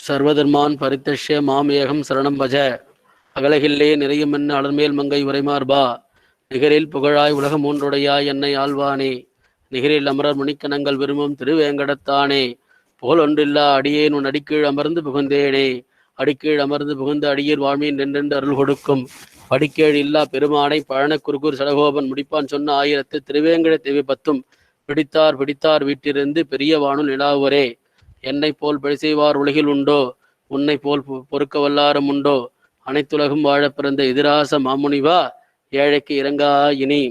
சர்வதர்மான் பரித்தஷ்ய மாமேகம் சரணம் பஜ. அகலகில்லே நிறையுமென்ன அலர்மேல் மங்கை உரைமார்பா. நிகரில் புகழாய் உலகம் மூன்றுடையாய் என்னை ஆழ்வானே. நிகரில் அமரர் மணிக்கணங்கள் விரும்பும் திருவேங்கடத்தானே. புகழொன்றில்லா அடியேன் உன் அடிக்கீழ் அமர்ந்து புகுந்தேனே. அடிக்கீழ் அமர்ந்து புகுந்த அடியீர் வாழ்மீன் நின்றென்று அருள் கொடுக்கும். படிக்கேழ் இல்லா பெருமானை பழன குறுகுர் சடகோபன் முடிப்பான் சொன்ன ஆயிரத்து திருவேங்கட தேவி பத்தும் பிடித்தார் பிடித்தார் வீட்டிலிருந்து பெரிய வானுள் நிலாவுவரே. என்னை போல் பழி செய்வார் உலகில் உண்டோ, உன்னை போல் பொறுக்க வல்லாரும் உண்டோ. அனைத்துலகும் வாழ பிறந்த எதிராச மாமுனிவா, ஏழைக்கு இறங்கா இனி.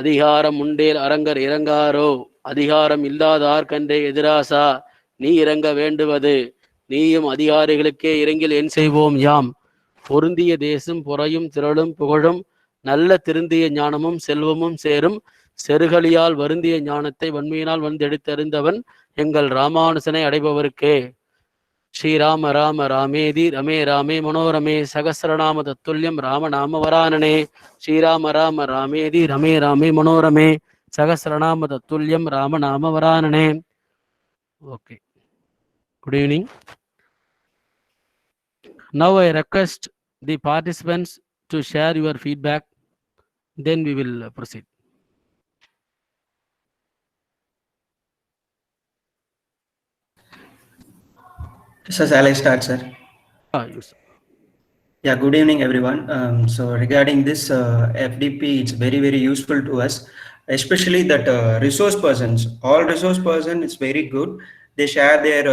அதிகாரம் உண்டேல் அரங்கர் இறங்காரோ, அதிகாரம் இல்லாதார் கண்டே எதிராசா நீ இறங்க வேண்டுவது. நீயும் அதிகாரிகளுக்கே இறங்கில் என் செய்வோம் யாம். பொருந்திய தேசும் பொறையும் திரளும் புகழும் நல்ல திருந்திய ஞானமும் செல்வமும் சேரும். செருகலியால் வருந்திய ஞானத்தை வன்மையினால் வந்தெடுத்தறிந்தவன் எங்கள் ராமானுசனை அடைபவருக்கே. ஸ்ரீராம ராம ராமேதி ரமே ராமே மனோரமே சகசிரநாம தத்துல்யம் ராமநாம வரானனே. ஸ்ரீராம ராம ராமேதி ரமே ராமே மனோரமே Sahasranama தத்துல்யம் ராமநாம வரானனே. Okay. Good evening. Now I request the participants to share your feedback. Then we will proceed. So shall I start, sir? Yes. Yeah, good evening, everyone. So regarding this FDP, it's very, very useful to us, especially that resource persons. All resource person is very good. They share their,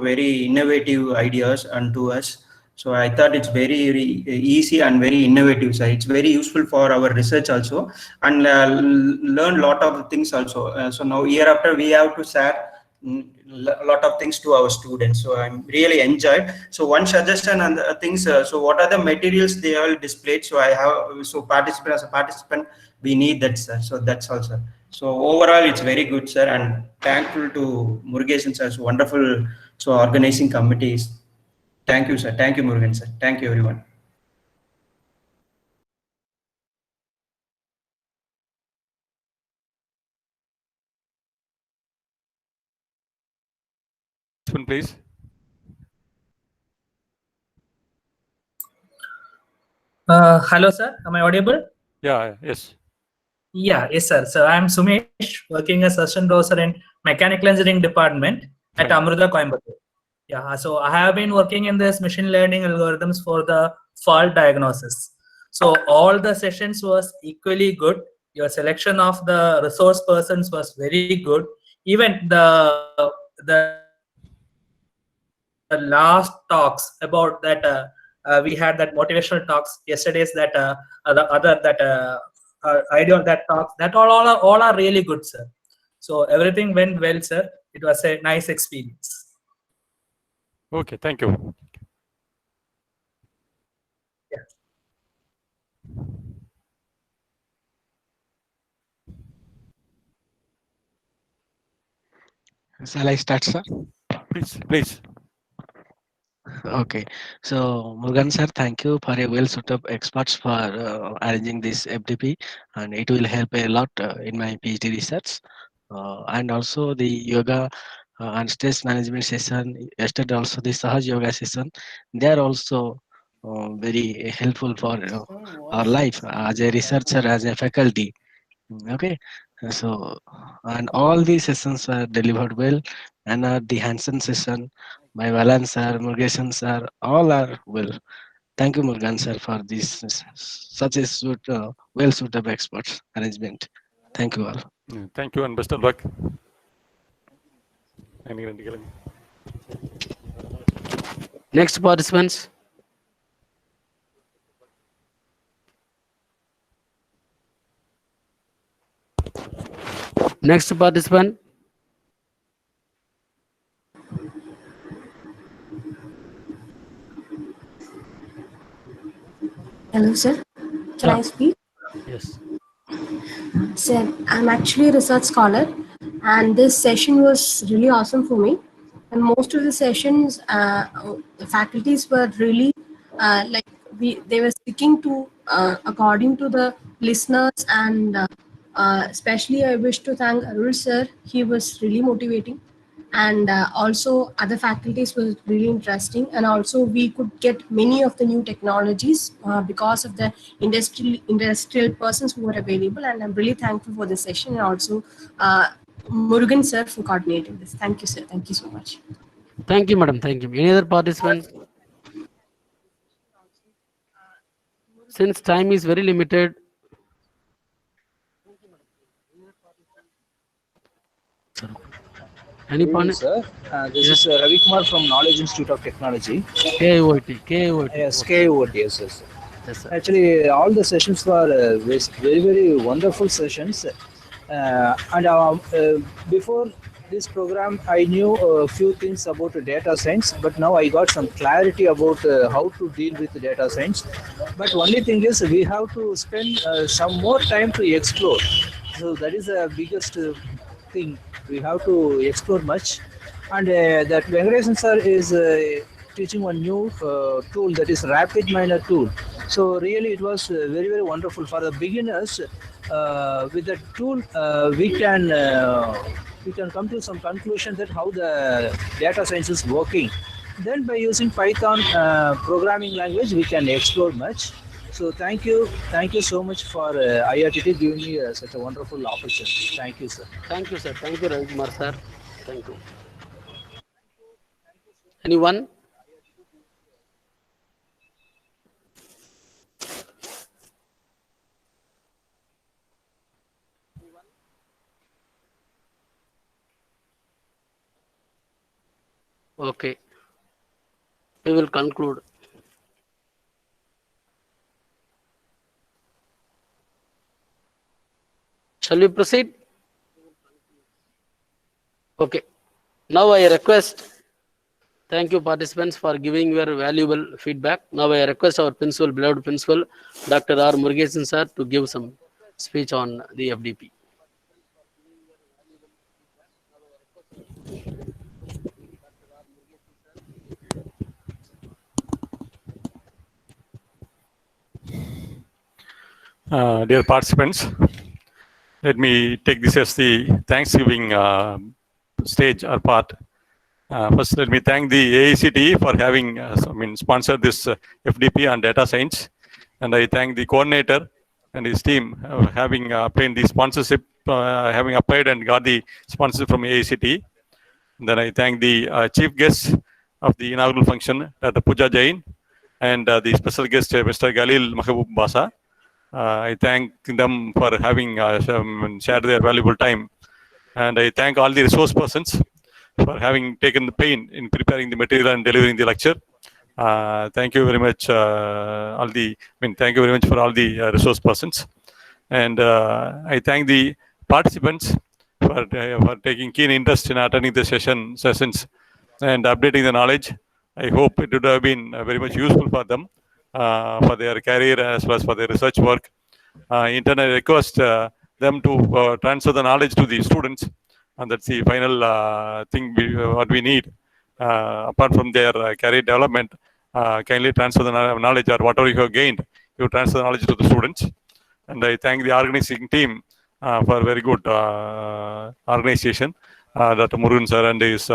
very innovative ideas unto us. So I thought it's very easy and very innovative. So it's very useful for our research also, and learn a lot of things also. So now year after we have to share a lot of things to our students. So I'm really enjoyed. So one suggestion and things. So what are the materials they all displayed? So I have as a participant we need that, sir. So that's all, sir. So overall it's very good, sir, and thankful to Murugesan sir. So wonderful. So organizing committees. Thank you, sir. Thank you, Murugan sir. Thank you, everyone. Please. Hello, sir. Am I audible? Yeah. Yes. Yeah. Yes, sir. So I'm Sumesh, working as assistant professor in mechanical engineering department at Amruta, Coimbatore. Yeah. So I have been working in this machine learning algorithms for the fault diagnosis. So all the sessions was equally good. Your selection of the resource persons was very good. Even the last talks about that we had that motivational talks yesterday's, that the other that ideal that talks, that all are really good, sir. So everything went well, sir. It was a nice experience. Okay, thank you. Yeah. Shall I start, sir? Please. Okay. So Murugan sir, thank you for a well set up experts for arranging this FDP, and it will help a lot in my PhD research. And also the yoga and stress management session, yesterday also the Sahaj yoga session, they are also very helpful for our life as a researcher, as a faculty. Okay. So, and all these sessions were delivered well, and the Hansen session by Valan sir, Murugesan sir, all are well. Thank you, Murugan sir, for this such a well suited experts arrangement. Thank you all. Thank you and best of luck. Next participants. Next participant. Hello, sir. Can I speak? Yes. Sir, I'm actually a research scholar, and this session was really awesome for me. And most of the sessions, the faculties were really they were sticking to according to the listeners, and especially I wish to thank Arul sir. He was really motivating. and also other faculties were really interesting, and also we could get many of the new technologies because of the industrial persons who were available, and I'm really thankful for this session, and also Murugan sir for coordinating this. Thank you, sir. Thank you so much. Thank you, madam. Thank you. Any other participants? Since time is very limited, any Good evening, point? sir. This is Ravi Kumar from Knowledge Institute of Technology. KOT. Yes, KOT, yes, yes. Yes, sir. Actually, all the sessions were very, very wonderful sessions. Before this program, I knew a few things about data science, but now I got some clarity about how to deal with data science. But only thing is, we have to spend some more time to explore. So that is the biggest thing. We have to explore much. And that Venkatesan sir is teaching one new tool, that is RapidMiner tool. So really it was very, very wonderful for the beginners. With the tool, we can come to some conclusion that how the data science is working. Then by using Python programming language, we can explore much. So thank you so much for IRTT giving me such a wonderful opportunity. Thank you, sir. Thank you, sir. Thank you, Ravi Kumar, sir. Thank you. Anyone? Okay. We will conclude. Shall we proceed? Okay. Now I request, thank you participants for giving your valuable feedback. Now I request our principal, beloved principal, Dr. R. Murugesan sir, to give some speech on the FDP. Dear participants, let me take this as the Thanksgiving stage or part. First, let me thank the AICTE for having sponsored this FDP on data science, and I thank the coordinator and his team having obtained the sponsorship, having applied and got the sponsorship from AICTE. Then I thank the chief guest of the inaugural function, Dr. Pooja Jain, and the special guest, Mr. Galil Mahbub Basa. I thank them for having shared their valuable time, and I thank all the resource persons for having taken the pain in preparing the material and delivering the lecture. Thank you very much, thank you very much for all the resource persons, and I thank the participants for taking keen interest in attending the sessions and updating the knowledge. I hope it would have been very much useful for them. For their career as well as for their research work. Internally request them to transfer the knowledge to the students, and that's the final thing what we need. Apart from their career development, kindly transfer the knowledge, or whatever you have gained, you transfer the knowledge to the students. And I thank the organizing team for very good organization. Dr. Murugan sir and his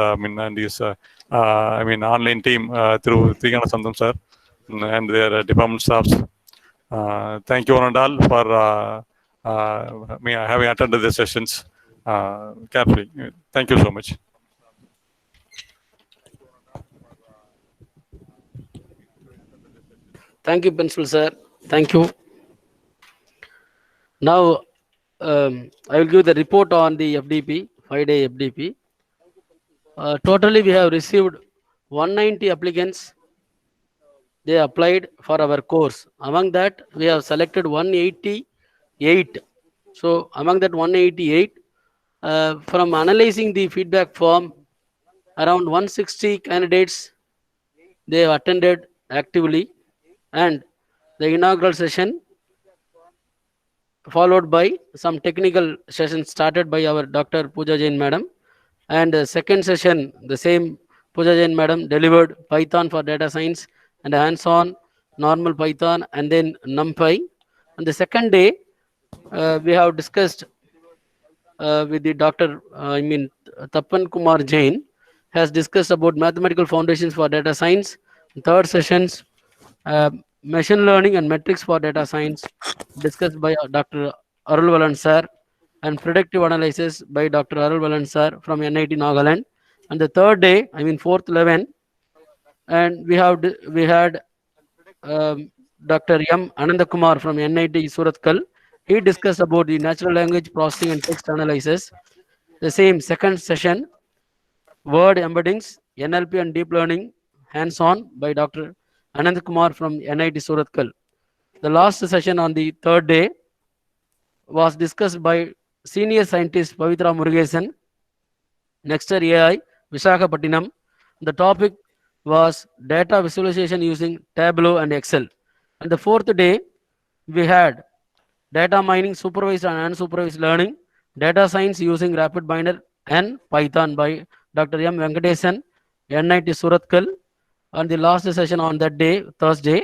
online team through Trigana Sandam sir and their department staffs. Thank you, one and all, for having attended the sessions carefully. Thank you so much. Thank you, Principal sir. Thank you. Now, I will give the report on the FDP, 5-day FDP. Totally, we have received 190 applicants. They applied for our course. Among that, we have selected 188. So, among that 188, from analyzing the feedback form, around 160 candidates, they have attended actively, and the inaugural session followed by some technical sessions started by our Dr. Pooja Jain madam, and the second session, the same Pooja Jain madam delivered Python for data science and hands-on normal Python and then NumPy. And the second day, we have discussed with the Dr. Tapan Kumar Jain has discussed about mathematical foundations for data science. Third sessions, machine learning and metrics for data science, discussed by Dr. Arul Valan sir, and predictive analysis by Dr. Arul Valan sir from NIT Nagaland. And the third day, fourth 11, and we had Dr. M. Anandakumar from NIT Surathkal. He discussed about the natural language processing and text analysis. The same second session, word embeddings, NLP and deep learning, hands-on by Dr. Anandakumar from NIT Surathkal. The last session on the third day was discussed by senior scientist Pavitra Murugesan, Nexter AI, Visakhapattinam. The topic was data visualization using Tableau and Excel. And the fourth day, we had data mining, supervised and unsupervised learning, data science using RapidMiner and Python by Dr. M. Venkatesan, NIT Surathkal. On the last session on that day, Thursday,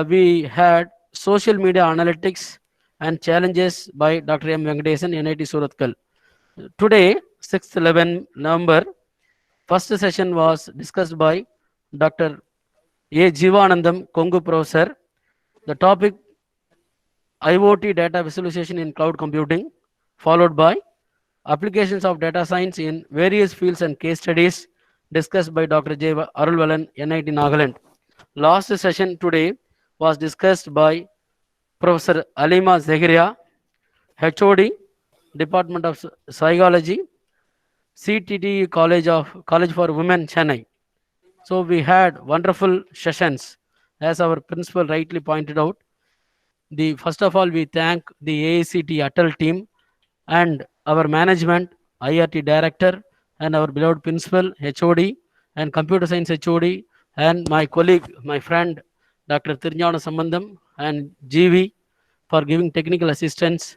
we had social media analytics and challenges by Dr. M. Venkatesan, NIT Surathkal. Today, 6th 11 November, first session was discussed by Dr. A. Jivanandam, Kongu professor. The topic IoT data visualization in cloud computing, followed by applications of data science in various fields and case studies discussed by Dr. J. Arulvalan, NIT Nagaland. Last session today was discussed by Professor Alima Zegiria, HOD, Department of Psychology, CTT College for Women, Chennai. So we had wonderful sessions, as our principal rightly pointed out. First of all, we thank the AICT Atal team and our management, IRT director, and our beloved principal, HOD, and computer science HOD, and my colleague, my friend, Dr. Tirnyana Sambandam, and GV for giving technical assistance,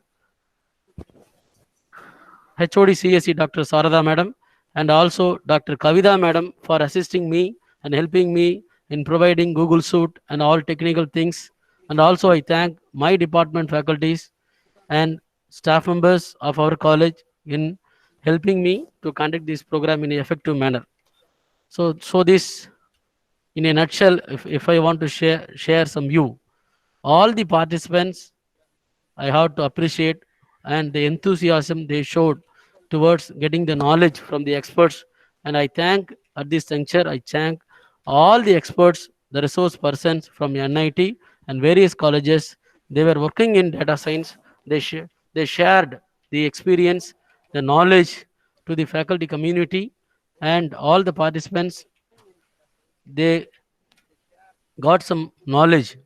HOD CSE Dr. Sarada Madam, and also Dr. Kavida Madam for assisting me and helping me in providing Google Suite and all technical things. And also I thank my department faculties and staff members of our college in helping me to conduct this program in an effective manner. So this, in a nutshell, if I want to share some view, all the participants I have to appreciate and the enthusiasm they showed towards getting the knowledge from the experts. And I thank at this juncture, I thank all the experts, the resource persons from NIT and various colleges. They were working in data science. They shared the experience, the knowledge to the faculty community, and all the participants. They got some knowledge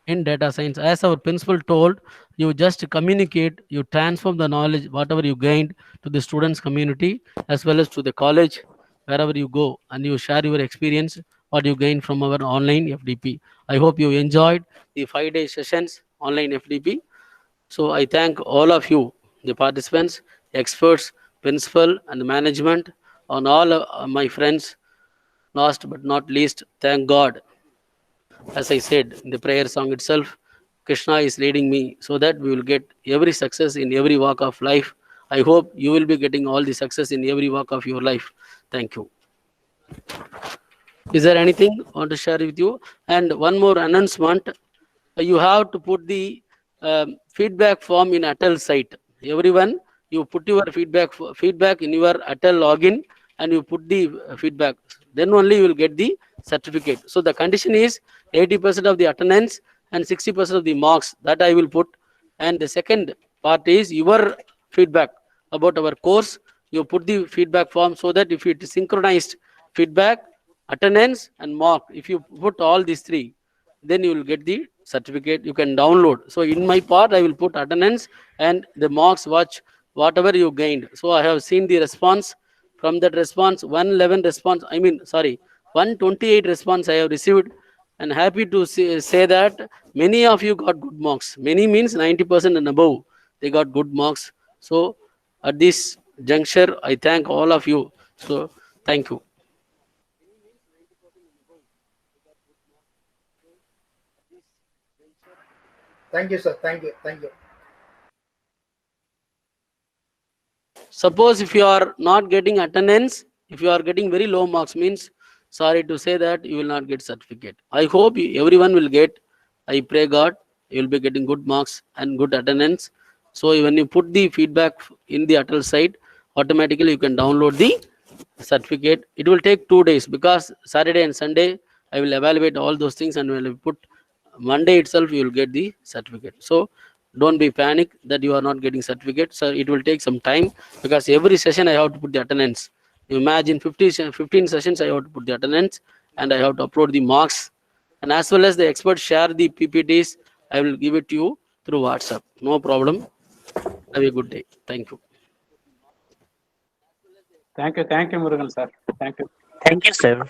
in data science. As our principal told, you just communicate, you transform the knowledge, whatever you gained, to the students community as well as to the college, wherever you go, and you share your experience, what you gain from our online FDP. I hope you enjoyed the 5-day sessions online FDP. So I thank all of you, the participants, experts, principal, and the management, and all my friends. Last but not least, thank God. As I said in the prayer song itself, Krishna is leading me so that we will get every success in every walk of life. I hope you will be getting all the success in every walk of your life. Thank you. Is there anything I want to share with you? And one more announcement. You have to put the feedback form in Atal site. Everyone, you put your feedback in your Atal login and you put the feedback. Then only you will get the certificate. So the condition is 80% of the attendance and 60% of the marks that I will put. And the second part is your feedback about our course. You put the feedback form so that if it is synchronized feedback, attendance and mark, if you put all these three, then you will get the certificate. You can download. So in my part, I will put attendance and the marks, whatever you gained. So I have seen the response. From that response, 111 response, 128 response I have received, and happy to say that many of you got good marks. Many means 90% and above. They got good marks. So at this juncture, I thank all of you. So thank you. Thank you, sir. Thank you. Thank you. Suppose if you are not getting attendance, if you are getting very low marks, means sorry to say that you will not get certificate. I hope everyone will get. I pray God you will be getting good marks and good attendance. So when you put the feedback in the Atal site, automatically you can download the certificate. It will take 2 days because Saturday and Sunday I will evaluate all those things, and will put Monday itself you will get the certificate. So don't be panic that you are not getting certificate. So it will take some time because every session I have to put the attendance. Imagine 15 sessions I have to put the attendance, and I have to upload the marks, and as well as the experts share the PPTs. I will give it to you through WhatsApp. No problem. Have a good day. Thank you. Thank you, Murugan sir. Thank you. Thank you, sir.